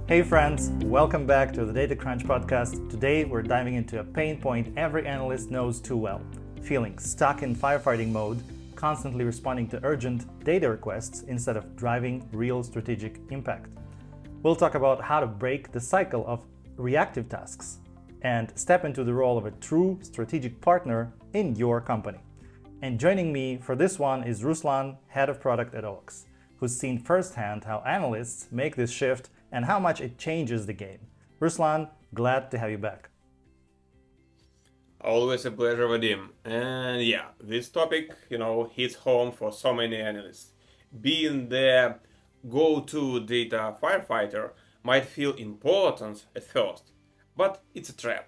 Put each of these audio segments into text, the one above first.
Hey friends, welcome back to the Data Crunch podcast. Today we're diving into a pain point every analyst knows too well. Feeling stuck in firefighting mode, constantly responding to urgent data requests instead of driving real strategic impact. We'll talk about how to break the cycle of reactive tasks and step into the role of a true strategic partner in your company. And joining me for this one is Ruslan, head of product at OWOX, who's seen firsthand how analysts make this shift and how much it changes the game. Ruslan, glad to have you back. Always a pleasure, Vadym. And yeah, this topic, hits home for so many analysts. Being the go-to data firefighter might feel important at first, but it's a trap.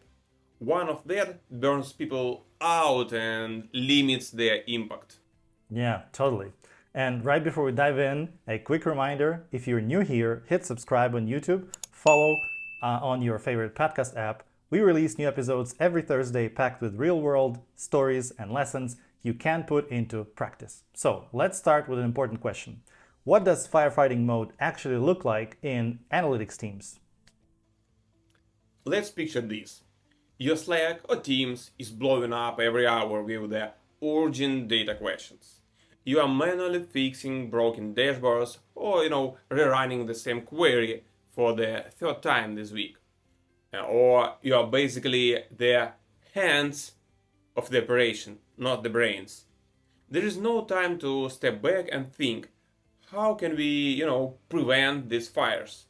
One of that burns people out and limits their impact. Yeah, totally. And right before we dive in, a quick reminder, if you're new here, hit subscribe on YouTube, follow on your favorite podcast app. We release new episodes every Thursday packed with real-world stories and lessons you can put into practice. So let's start with an important question. What does firefighting mode actually look like in analytics teams? Let's picture this. Your Slack or Teams is blowing up every hour with the urgent data questions. You are manually fixing broken dashboards or, rerunning the same query for the third time this week. Or you are basically the hands of the operation, not the brains. There is no time to step back and think, how can we, prevent these fires?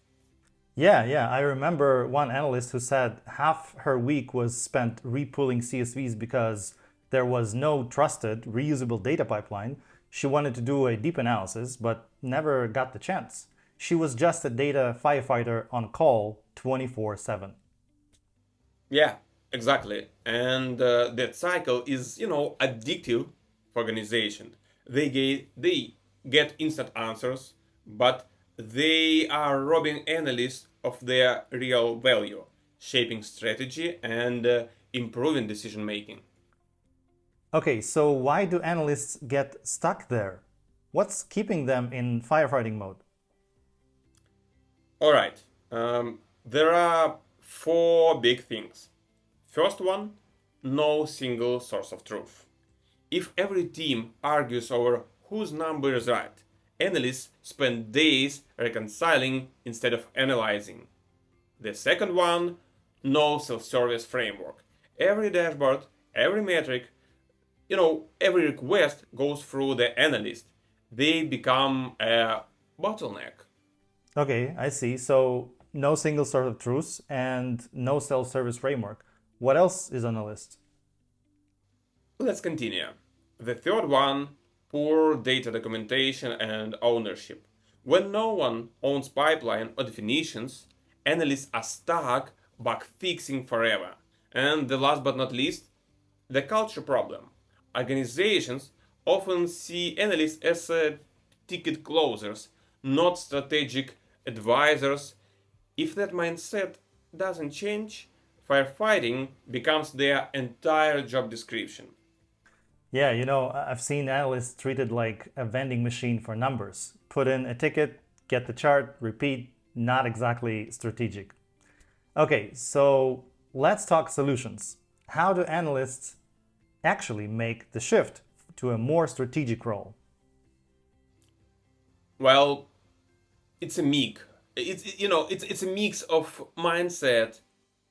Yeah, I remember one analyst who said half her week was spent repulling CSVs because there was no trusted, reusable data pipeline. She wanted to do a deep analysis, but never got the chance. She was just a data firefighter on call 24/7. Yeah, exactly. And that cycle is, addictive for organization. They get instant answers, but they are robbing analysts of their real value, shaping strategy and improving decision making. Okay, so why do analysts get stuck there? What's keeping them in firefighting mode? All right. There are four big things. First one, no single source of truth. If every team argues over whose number is right, analysts spend days reconciling instead of analyzing. The second one, no self-service framework. Every dashboard, every metric, every request goes through the analyst. They become a bottleneck. Okay, I see. So no single source of truth and no self-service framework. What else is on the list? Let's continue. The third one, poor data documentation and ownership. When no one owns pipeline or definitions, analysts are stuck bug fixing forever. And the last but not least, the culture problem. Organizations often see analysts as ticket closers, not strategic advisors. If that mindset doesn't change, firefighting becomes their entire job description. Yeah, I've seen analysts treated like a vending machine for numbers. Put in a ticket, get the chart, repeat, not exactly strategic. Okay, so let's talk solutions. How do analysts actually make the shift to a more strategic role? Well, it's a mix. It's a mix of mindset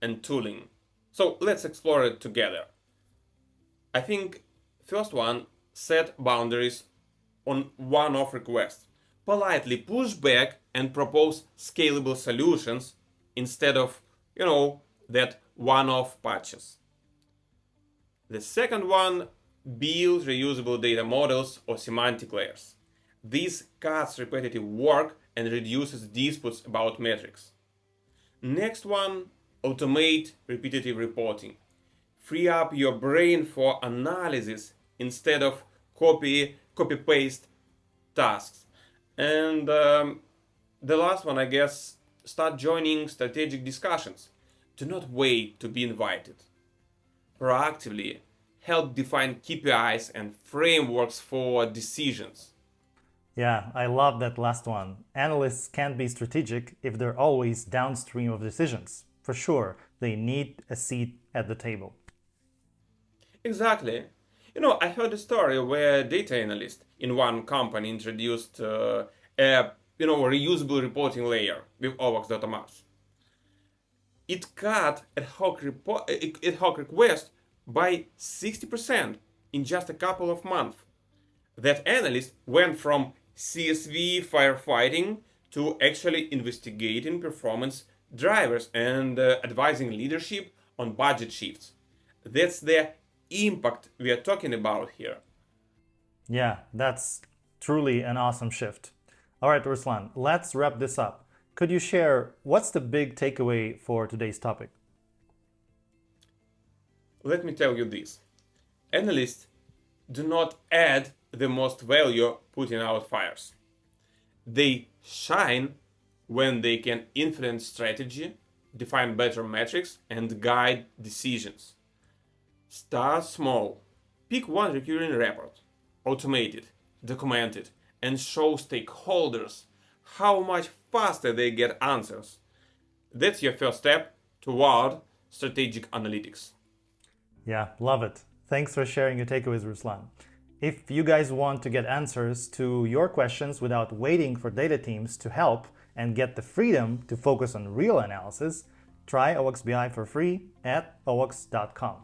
and tooling. So let's explore it together. I think first one, set boundaries on one-off requests. Politely push back and propose scalable solutions instead of, that one-off patches. The second one, build reusable data models or semantic layers. This cuts repetitive work and reduces disputes about metrics. Next one, automate repetitive reporting. Free up your brain for analysis instead of copy paste tasks. And the last one, I guess, start joining strategic discussions. Do not wait to be invited. Proactively help define KPIs and frameworks for decisions. Yeah, I love that last one. Analysts can't be strategic if they're always downstream of decisions. For sure, they need a seat at the table. Exactly. You know, I heard a story where a data analyst in one company introduced a reusable reporting layer with OWOX Data Marts. It cut ad hoc requests by 60% in just a couple of months. That analyst went from CSV firefighting to actually investigating performance drivers and advising leadership on budget shifts. That's the impact we are talking about here. Yeah, that's truly an awesome shift. All right, Ruslan, let's wrap this up. Could you share what's the big takeaway for today's topic? Let me tell you this. Analysts do not add the most value putting out fires. They shine when they can influence strategy, define better metrics, and guide decisions. Start small. Pick one recurring report, automate it, document it, and show stakeholders how much faster they get answers. That's your first step toward strategic analytics. Yeah, love it. Thanks for sharing your takeaways, Ruslan. If you guys want to get answers to your questions without waiting for data teams to help and get the freedom to focus on real analysis, try OWOX BI for free at owox.com.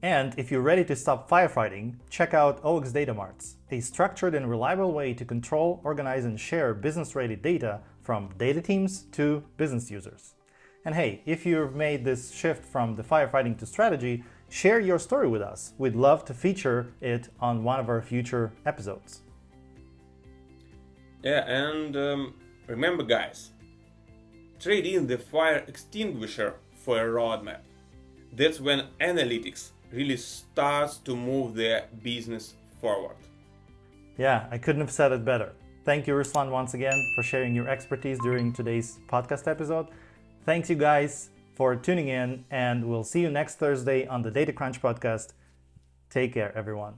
And if you're ready to stop firefighting, check out OWOX Data Marts, a structured and reliable way to control, organize, and share business-ready data from data teams to business users. And hey, if you've made this shift from the firefighting to strategy, share your story with us. We'd love to feature it on one of our future episodes. Yeah, and remember, guys, trade in the fire extinguisher for a roadmap. That's when analytics really starts to move their business forward. Yeah, I couldn't have said it better. Thank you, Ruslan, once again for sharing your expertise during today's podcast episode. Thanks, you guys, for tuning in, and we'll see you next Thursday on the Data Crunch podcast. Take care, everyone.